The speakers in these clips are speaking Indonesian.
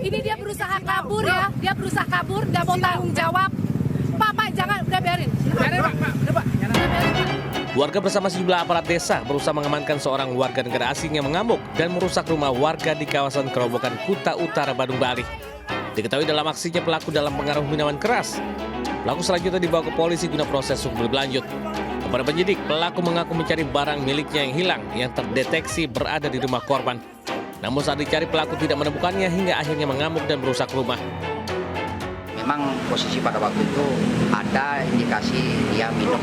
Ini dia berusaha kabur ya, dia berusaha kabur, nggak mau tanggung jawab. Pak, jangan, udah biarin. Biarin, Pak. Udah, Pak. Warga bersama sejumlah aparat desa berusaha mengamankan seorang warga negara asing yang mengamuk dan merusak rumah warga di kawasan Kerobokan Kuta Utara, Badung, Bali. Diketahui dalam aksinya pelaku dalam pengaruh minuman keras. Pelaku selanjutnya dibawa ke polisi guna proses hukum lebih lanjut. Kepada penyidik, pelaku mengaku mencari barang miliknya yang hilang yang terdeteksi berada di rumah korban. Namun saat dicari pelaku tidak menemukannya hingga akhirnya mengamuk dan merusak rumah. Memang posisi pada waktu itu ada indikasi dia minum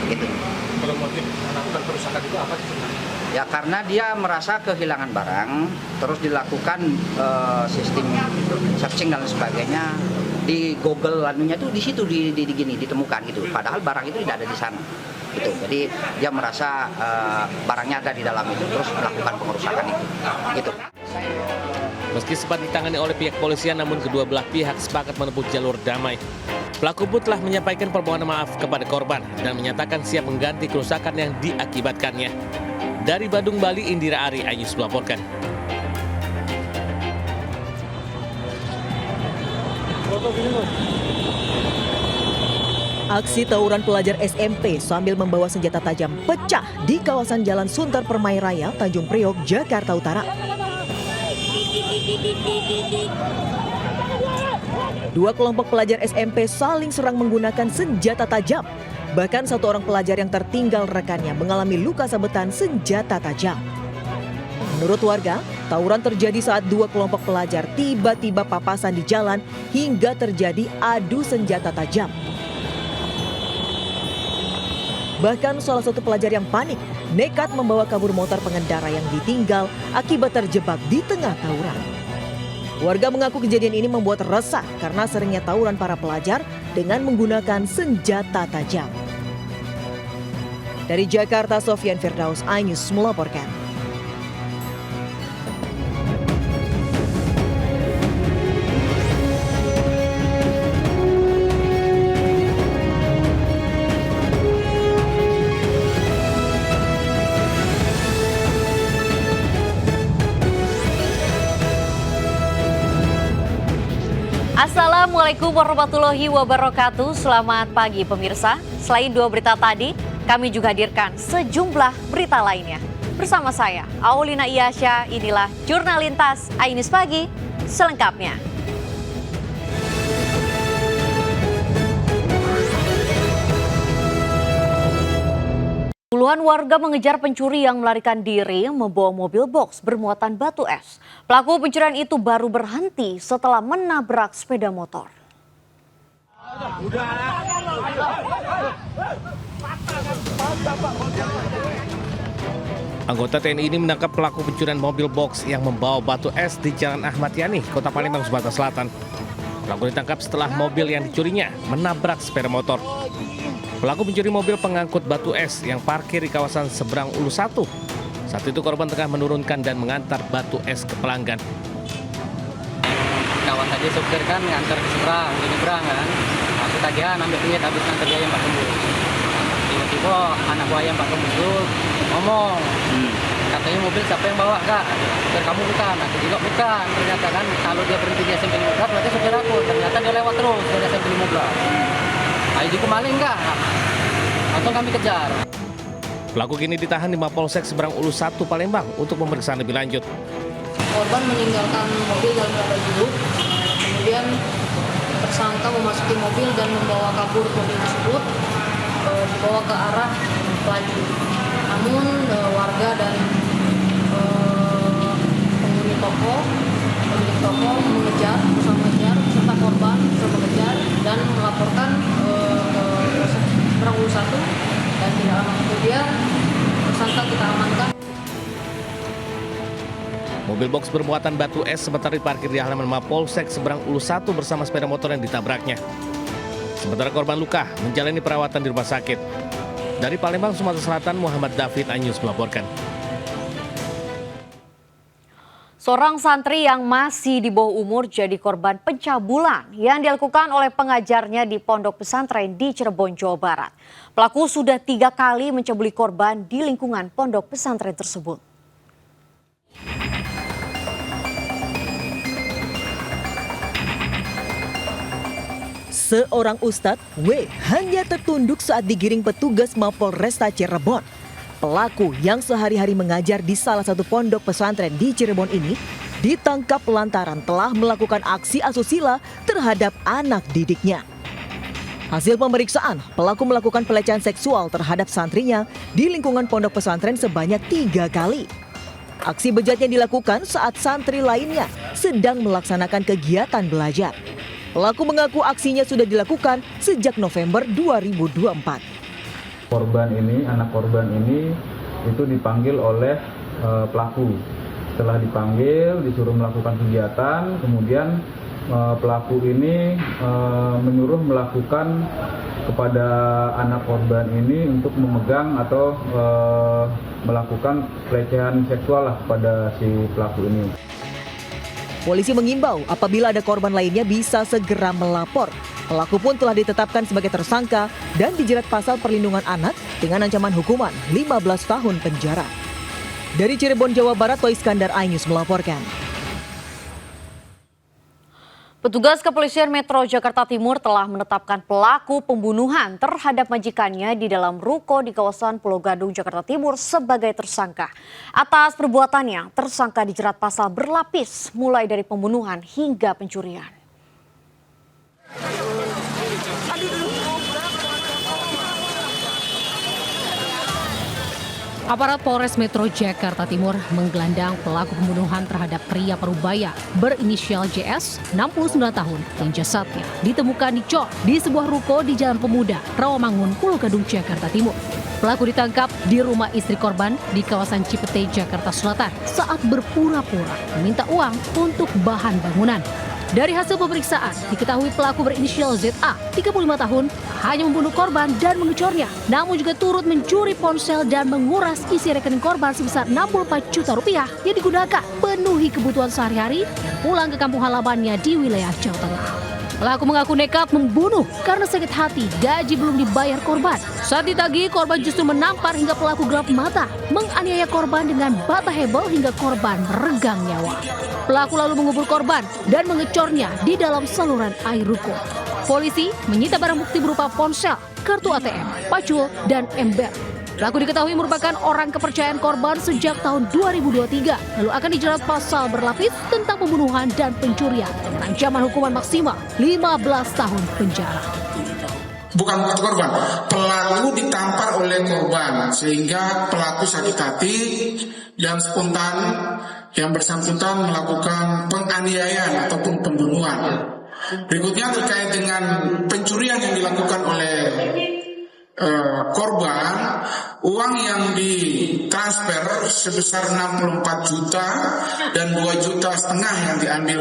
gitu. Kalau motif melakukan perusakan itu apa sih? Ya karena dia merasa kehilangan barang, terus dilakukan sistem searching dan sebagainya di Google lanunya tuh di situ ditemukan gitu. Padahal barang itu tidak ada di sana. Gitu. Jadi dia merasa barangnya ada di dalam itu terus melakukan pengerusakan itu. Gitu. Meski sempat ditangani oleh pihak polisian, namun kedua belah pihak sepakat menempuh jalur damai. Pelaku pun telah menyampaikan permohonan maaf kepada korban dan menyatakan siap mengganti kerusakan yang diakibatkannya. Dari Badung, Bali, Indira Ari, iNews melaporkan. Aksi tawuran pelajar SMP sambil membawa senjata tajam pecah di kawasan Jalan Sunter Permai Raya, Tanjung Priok, Jakarta Utara. Dua kelompok pelajar SMP saling serang menggunakan senjata tajam. Bahkan satu orang pelajar yang tertinggal rekannya mengalami luka sabetan senjata tajam. Menurut warga, tawuran terjadi saat dua kelompok pelajar tiba-tiba papasan di jalan hingga terjadi adu senjata tajam. Bahkan salah satu pelajar yang panik nekat membawa kabur motor pengendara yang ditinggal akibat terjebak di tengah tawuran. Warga mengaku kejadian ini membuat resah karena seringnya tawuran para pelajar dengan menggunakan senjata tajam. Dari Jakarta, Sofyan Firdaus, iNews melaporkan. Assalamualaikum warahmatullahi wabarakatuh. Selamat pagi pemirsa. Selain dua berita tadi, kami juga hadirkan sejumlah berita lainnya. Bersama saya, Aulina Iyasya, inilah Jurnalintas iNews Pagi selengkapnya. Puluhan warga mengejar pencuri yang melarikan diri membawa mobil box bermuatan batu es. Pelaku pencurian itu baru berhenti setelah menabrak sepeda motor. Anggota TNI ini menangkap pelaku pencurian mobil box yang membawa batu es di Jalan Ahmad Yani, Kota Palembang, Sumatera Selatan. Pelaku ditangkap setelah mobil yang dicurinya menabrak sepeda motor. Pelaku mencuri mobil pengangkut batu es yang parkir di kawasan Seberang Ulu 1. Saat itu korban tengah menurunkan dan mengantar batu es ke pelanggan. Kawan tadi supir kan ngantar ke seberang, di nyebrang kan. Aku tagihan ambil duit habis ngantar dia yang Pak Tembus. Tiba-tiba anak buah yang Pak Tembus itu ngomong. Katanya mobil siapa yang bawa kak? Supir kamu bukan, aku juga bukan. Ternyata kan kalau dia berhenti di SMP 15 berarti supir aku. Ternyata dia lewat terus dari SMP 15. Ayo kemaling kak, langsung kami kejar. Pelaku kini ditahan di Mapolsek Seberang Ulu 1 Palembang untuk pemeriksaan lebih lanjut. Korban meninggalkan mobil dalam keadaan duduk, kemudian tersangka memasuki mobil dan membawa kabur mobil tersebut, dibawa ke arah Pelaju. Namun warga dan penghuni toko, pemilik toko mengejar, berusaha mengejar, serta korban berusaha mengejar dan melaporkan Seberang Ulu 1 dan tidak lama kemudian tersangka kita amankan. Mobil box bermuatan batu es sementara diparkir di halaman Mapolsek Seberang Ulu 1 bersama sepeda motor yang ditabraknya. Sementara korban luka menjalani perawatan di rumah sakit. Dari Palembang, Sumatera Selatan, Muhammad David, iNews melaporkan. Seorang santri yang masih di bawah umur jadi korban pencabulan yang dilakukan oleh pengajarnya di pondok pesantren di Cirebon, Jawa Barat. Pelaku sudah 3 kali mencabuli korban di lingkungan pondok pesantren tersebut. Seorang ustadz, W, hanya tertunduk saat digiring petugas Mapolresta Cirebon. Pelaku yang sehari-hari mengajar di salah satu pondok pesantren di Cirebon ini ditangkap lantaran telah melakukan aksi asusila terhadap anak didiknya. Hasil pemeriksaan, pelaku melakukan pelecehan seksual terhadap santrinya di lingkungan pondok pesantren sebanyak 3 kali. Aksi bejatnya dilakukan saat santri lainnya sedang melaksanakan kegiatan belajar. Pelaku mengaku aksinya sudah dilakukan sejak November 2024. Anak korban ini itu dipanggil oleh pelaku. Setelah dipanggil, disuruh melakukan kegiatan, kemudian pelaku ini menyuruh melakukan kepada anak korban ini untuk memegang atau melakukan pelecehan seksual kepada si pelaku ini. Polisi mengimbau apabila ada korban lainnya bisa segera melapor. Pelaku pun telah ditetapkan sebagai tersangka dan dijerat pasal perlindungan anak dengan ancaman hukuman 15 tahun penjara. Dari Cirebon, Jawa Barat, Toy Iskandar, iNews melaporkan. Petugas Kepolisian Metro Jakarta Timur telah menetapkan pelaku pembunuhan terhadap majikannya di dalam ruko di kawasan Pulau Gadung, Jakarta Timur sebagai tersangka. Atas perbuatannya, tersangka dijerat pasal berlapis mulai dari pembunuhan hingga pencurian. Aparat Polres Metro Jakarta Timur menggelandang pelaku pembunuhan terhadap pria parubaya berinisial JS, 69 tahun, yang jasadnya ditemukan dicor di sebuah ruko di Jalan Pemuda, Rawamangun, Pulau Gadung, Jakarta Timur. Pelaku ditangkap di rumah istri korban di kawasan Cipete, Jakarta Selatan saat berpura-pura meminta uang untuk bahan bangunan. Dari hasil pemeriksaan, diketahui pelaku berinisial ZA, 35 tahun, hanya membunuh korban dan mengecornya, namun juga turut mencuri ponsel dan menguras isi rekening korban sebesar 64 juta rupiah yang digunakan penuhi kebutuhan sehari-hari dan pulang ke kampung halamannya di wilayah Jawa Tengah. Pelaku mengaku nekat membunuh karena sakit hati gaji belum dibayar korban. Saat ditagih, korban justru menampar hingga pelaku gelap mata, menganiaya korban dengan bata hebel hingga korban meregang nyawa. Pelaku lalu mengubur korban dan mengecornya di dalam saluran air ruko. Polisi menyita barang bukti berupa ponsel, kartu ATM, pacul, dan ember. Pelaku diketahui merupakan orang kepercayaan korban sejak tahun 2023, lalu akan dijerat pasal berlapis tentang pembunuhan dan pencurian dengan ancaman hukuman maksimal 15 tahun penjara. Bukan korban, pelaku ditampar oleh korban sehingga pelaku sakit hati dan spontan yang bersangkutan melakukan penganiayaan ataupun pembunuhan. Berikutnya terkait dengan pencurian yang dilakukan oleh korban, uang yang ditransfer sebesar 64 juta dan 2,5 juta yang diambil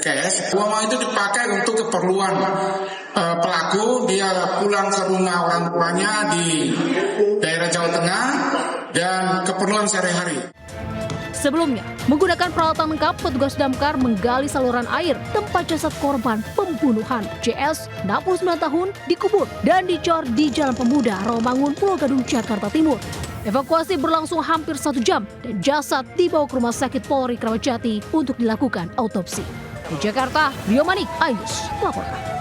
cash. Uang itu dipakai untuk keperluan pelaku. Dia pulang ke rumah orang tuanya di daerah Jawa Tengah dan keperluan sehari-hari. Sebelumnya, menggunakan peralatan lengkap, petugas damkar menggali saluran air tempat jasad korban pembunuhan JS, 69 tahun, dikubur dan dicor di Jalan Pemuda, Rawamangun, Pulau Gadung, Jakarta Timur. Evakuasi berlangsung hampir 1 jam dan jasad dibawa ke Rumah Sakit Polri Kramat Jati untuk dilakukan autopsi. Di Jakarta, Rio Manik, iNews melaporkan.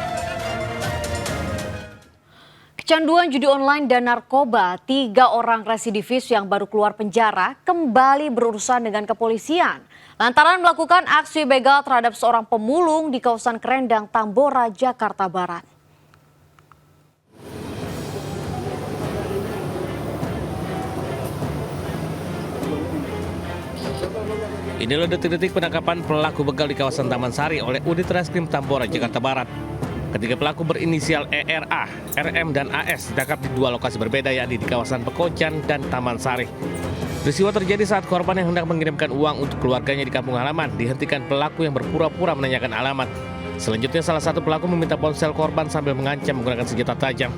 Kecanduan judi online dan narkoba, 3 orang residivis yang baru keluar penjara kembali berurusan dengan kepolisian lantaran melakukan aksi begal terhadap seorang pemulung di kawasan Kerendang, Tambora, Jakarta Barat. Inilah detik-detik penangkapan pelaku begal di kawasan Taman Sari oleh Unit Reskrim Tambora, Jakarta Barat. Ketiga pelaku berinisial ERA, RM, dan AS ditangkap di 2 lokasi berbeda, yakni di kawasan Pekojan dan Taman Sari. Peristiwa terjadi saat korban yang hendak mengirimkan uang untuk keluarganya di kampung halaman dihentikan pelaku yang berpura-pura menanyakan alamat. Selanjutnya salah satu pelaku meminta ponsel korban sambil mengancam menggunakan senjata tajam.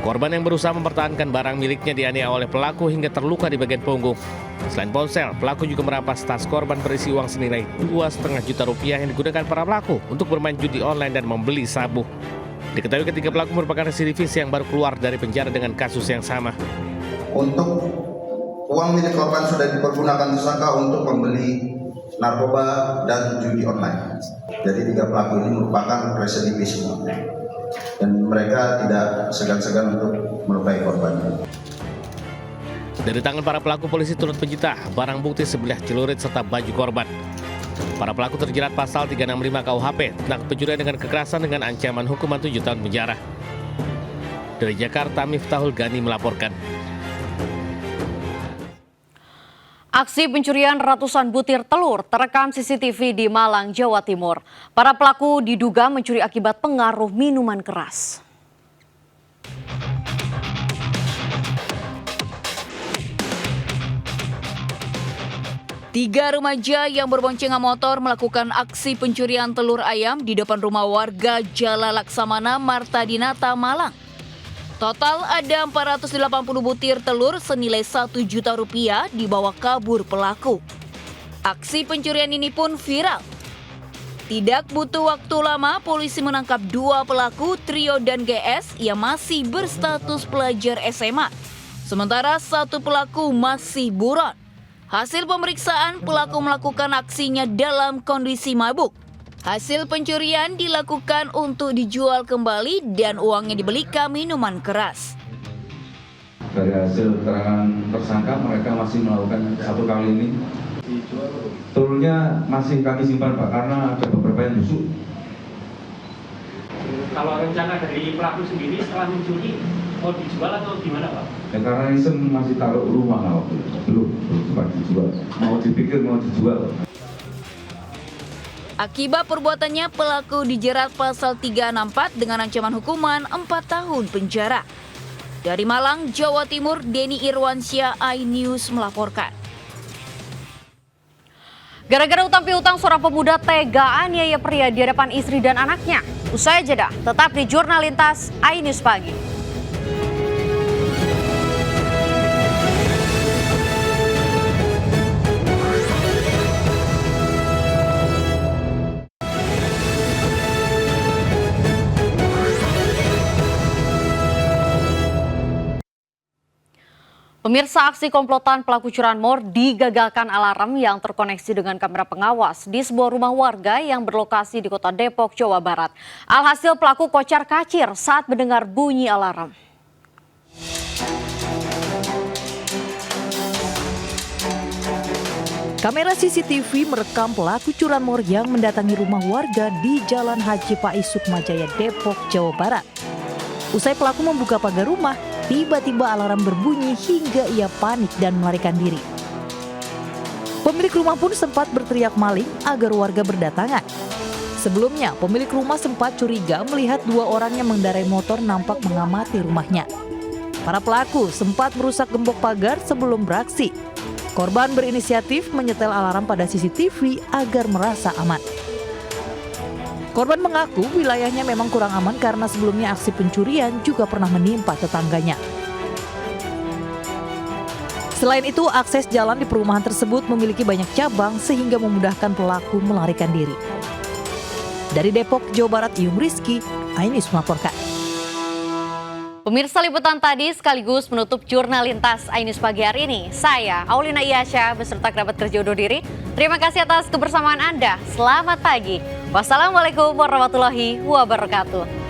Korban yang berusaha mempertahankan barang miliknya dianiaya oleh pelaku hingga terluka di bagian punggung. Selain ponsel, pelaku juga merampas tas korban berisi uang senilai 2,5 juta rupiah yang digunakan para pelaku untuk bermain judi online dan membeli sabu. Diketahui ketiga pelaku merupakan residivis yang baru keluar dari penjara dengan kasus yang sama. Untuk uang milik korban sudah dipergunakan tersangka untuk membeli narkoba dan judi online. Jadi 3 pelaku ini merupakan residivis semua. dan mereka tidak segan-segan untuk melukai korban. Dari tangan para pelaku, polisi turut menyita barang bukti sebilah celurit serta baju korban. Para pelaku terjerat pasal 365 KUHP tentang pencurian dengan kekerasan dengan ancaman hukuman 7 tahun penjara. Dari Jakarta, Miftahul Gani melaporkan. Aksi pencurian ratusan butir telur terekam CCTV di Malang, Jawa Timur. Para pelaku diduga mencuri akibat pengaruh minuman keras. Tiga remaja yang berboncengan motor melakukan aksi pencurian telur ayam di depan rumah warga Jalan Laksamana, Marta Dinata, Malang. Total ada 480 butir telur senilai Rp1 juta dibawa kabur pelaku. Aksi pencurian ini pun viral. Tidak butuh waktu lama, polisi menangkap 2 pelaku trio dan GS yang masih berstatus pelajar SMA. Sementara 1 pelaku masih buron. Hasil pemeriksaan, pelaku melakukan aksinya dalam kondisi mabuk. Hasil pencurian dilakukan untuk dijual kembali dan uangnya dibelikan minuman keras. Dari hasil keterangan tersangka, mereka masih melakukan 1 kali ini. Telurnya masih kami simpan, Pak, karena ada beberapa yang busuk. Kalau rencana dari pelaku sendiri setelah mencuri mau dijual atau gimana, Pak? Ya, karena iseng masih taruh rumah lah waktu itu. Belum sempat dijual. Mau dipikir mau dijual. Akibat perbuatannya, pelaku dijerat pasal 364 dengan ancaman hukuman 4 tahun penjara. Dari Malang, Jawa Timur, Denny Irwansyah, iNews melaporkan. Gara-gara utang piutang, seorang pemuda tega aniaya pria di hadapan istri dan anaknya. Usai jeda, tetap di Jurnal Lintas iNews Pagi. Pemirsa, aksi komplotan pelaku curanmor digagalkan alarm yang terkoneksi dengan kamera pengawas di sebuah rumah warga yang berlokasi di Kota Depok, Jawa Barat. Alhasil pelaku kocar-kacir saat mendengar bunyi alarm. Kamera CCTV merekam pelaku curanmor yang mendatangi rumah warga di Jalan Haji Pais Sukmajaya, Depok, Jawa Barat. Usai pelaku membuka pagar rumah, tiba-tiba alarm berbunyi hingga ia panik dan melarikan diri. Pemilik rumah pun sempat berteriak maling agar warga berdatangan. Sebelumnya, pemilik rumah sempat curiga melihat 2 orang yang mengendarai motor nampak mengamati rumahnya. Para pelaku sempat merusak gembok pagar sebelum beraksi. Korban berinisiatif menyetel alarm pada CCTV agar merasa aman. Korban mengaku wilayahnya memang kurang aman karena sebelumnya aksi pencurian juga pernah menimpa tetangganya. Selain itu, akses jalan di perumahan tersebut memiliki banyak cabang sehingga memudahkan pelaku melarikan diri. Dari Depok, Jawa Barat, Iyung Rizky, iNews melaporkan. Pemirsa, liputan tadi sekaligus menutup Jurnal Lintas iNews Pagi hari ini. Saya, Aulina Iyasha, beserta kerabat kerja undur diri. Terima kasih atas kebersamaan Anda. Selamat pagi. Wassalamualaikum warahmatullahi wabarakatuh.